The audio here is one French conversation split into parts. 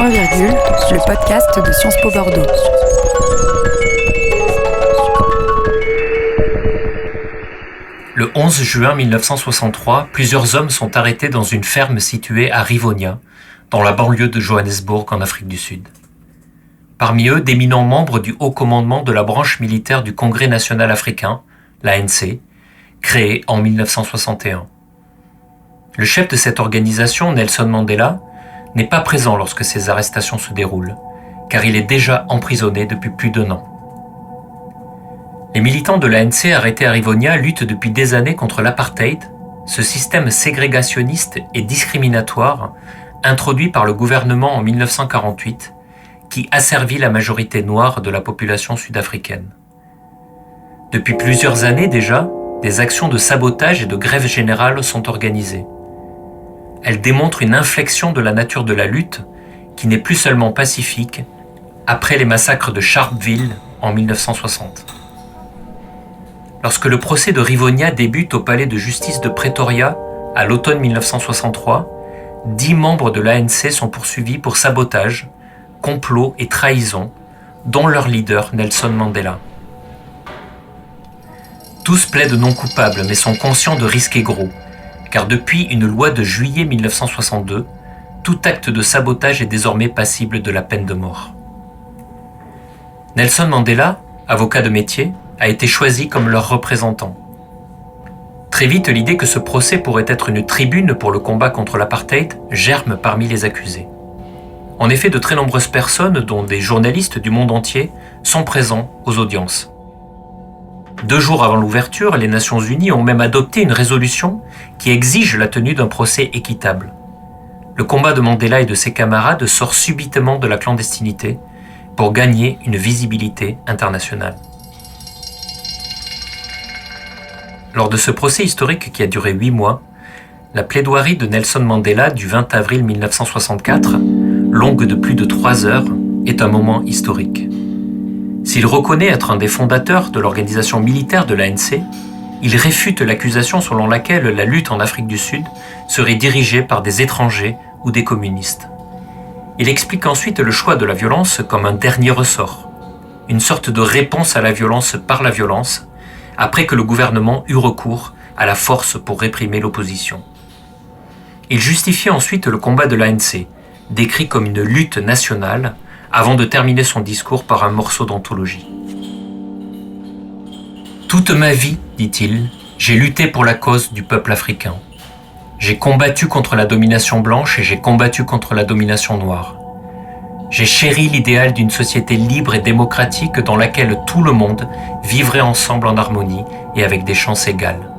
Point Virgule, le podcast de Sciences Po Bordeaux. Le 11 juin 1963, plusieurs hommes sont arrêtés dans une ferme située à Rivonia, dans la banlieue de Johannesburg en Afrique du Sud. Parmi eux, d'éminents membres du haut commandement de la branche militaire du Congrès national africain, l'ANC, créée en 1961. Le chef de cette organisation, Nelson Mandela, n'est pas présent lorsque ces arrestations se déroulent, car il est déjà emprisonné depuis plus d'1 an. Les militants de l'ANC arrêtés à Rivonia luttent depuis des années contre l'apartheid, ce système ségrégationniste et discriminatoire introduit par le gouvernement en 1948, qui asservit la majorité noire de la population sud-africaine. Depuis plusieurs années déjà, des actions de sabotage et de grève générale sont organisées. Elles démontrent une inflexion de la nature de la lutte qui n'est plus seulement pacifique après les massacres de Sharpeville en 1960. Lorsque le procès de Rivonia débute au palais de justice de Pretoria à l'automne 1963, 10 membres de l'ANC sont poursuivis pour sabotage, complot et trahison, dont leur leader Nelson Mandela. Tous plaident non coupables mais sont conscients de risquer gros, car depuis une loi de juillet 1962, tout acte de sabotage est désormais passible de la peine de mort. Nelson Mandela, avocat de métier, a été choisi comme leur représentant. Très vite, l'idée que ce procès pourrait être une tribune pour le combat contre l'apartheid germe parmi les accusés. En effet, de très nombreuses personnes, dont des journalistes du monde entier, sont présents aux audiences. 2 jours avant l'ouverture, les Nations Unies ont même adopté une résolution qui exige la tenue d'un procès équitable. Le combat de Mandela et de ses camarades sort subitement de la clandestinité pour gagner une visibilité internationale. Lors de ce procès historique qui a duré 8 mois, la plaidoirie de Nelson Mandela du 20 avril 1964, longue de plus de 3 heures, est un moment historique. S'il reconnaît être un des fondateurs de l'organisation militaire de l'ANC, il réfute l'accusation selon laquelle la lutte en Afrique du Sud serait dirigée par des étrangers ou des communistes. Il explique ensuite le choix de la violence comme un dernier ressort, une sorte de réponse à la violence par la violence, après que le gouvernement eut recours à la force pour réprimer l'opposition. Il justifie ensuite le combat de l'ANC, décrit comme une lutte nationale, avant de terminer son discours par un morceau d'anthologie. « Toute ma vie, dit-il, j'ai lutté pour la cause du peuple africain. J'ai combattu contre la domination blanche et j'ai combattu contre la domination noire. J'ai chéri l'idéal d'une société libre et démocratique dans laquelle tout le monde vivrait ensemble en harmonie et avec des chances égales.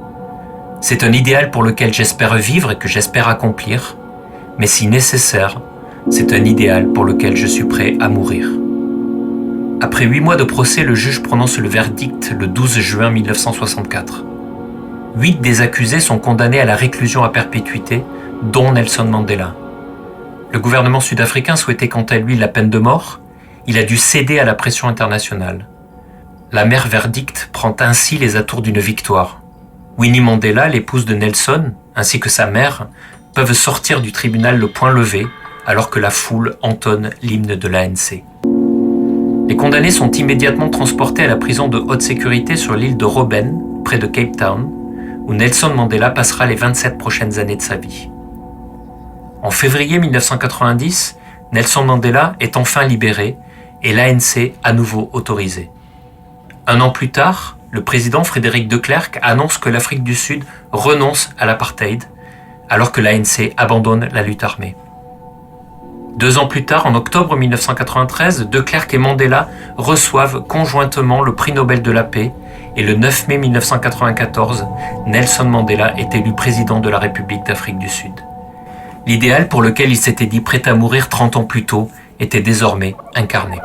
C'est un idéal pour lequel j'espère vivre et que j'espère accomplir, mais si nécessaire, c'est un idéal pour lequel je suis prêt à mourir. » Après 8 mois de procès, le juge prononce le verdict le 12 juin 1964. 8 des accusés sont condamnés à la réclusion à perpétuité, dont Nelson Mandela. Le gouvernement sud-africain souhaitait quant à lui la peine de mort. Il a dû céder à la pression internationale. L'amer verdict prend ainsi les atours d'une victoire. Winnie Mandela, l'épouse de Nelson, ainsi que sa mère, peuvent sortir du tribunal le poing levé, alors que la foule entonne l'hymne de l'ANC. Les condamnés sont immédiatement transportés à la prison de haute sécurité sur l'île de Robben, près de Cape Town, où Nelson Mandela passera les 27 prochaines années de sa vie. En février 1990, Nelson Mandela est enfin libéré et l'ANC à nouveau autorisé. 1 an plus tard, le président Frédéric de Klerk annonce que l'Afrique du Sud renonce à l'apartheid, alors que l'ANC abandonne la lutte armée. 2 ans plus tard, en octobre 1993, de Klerk et Mandela reçoivent conjointement le prix Nobel de la paix et le 9 mai 1994, Nelson Mandela est élu président de la République d'Afrique du Sud. L'idéal pour lequel il s'était dit prêt à mourir 30 ans plus tôt était désormais incarné.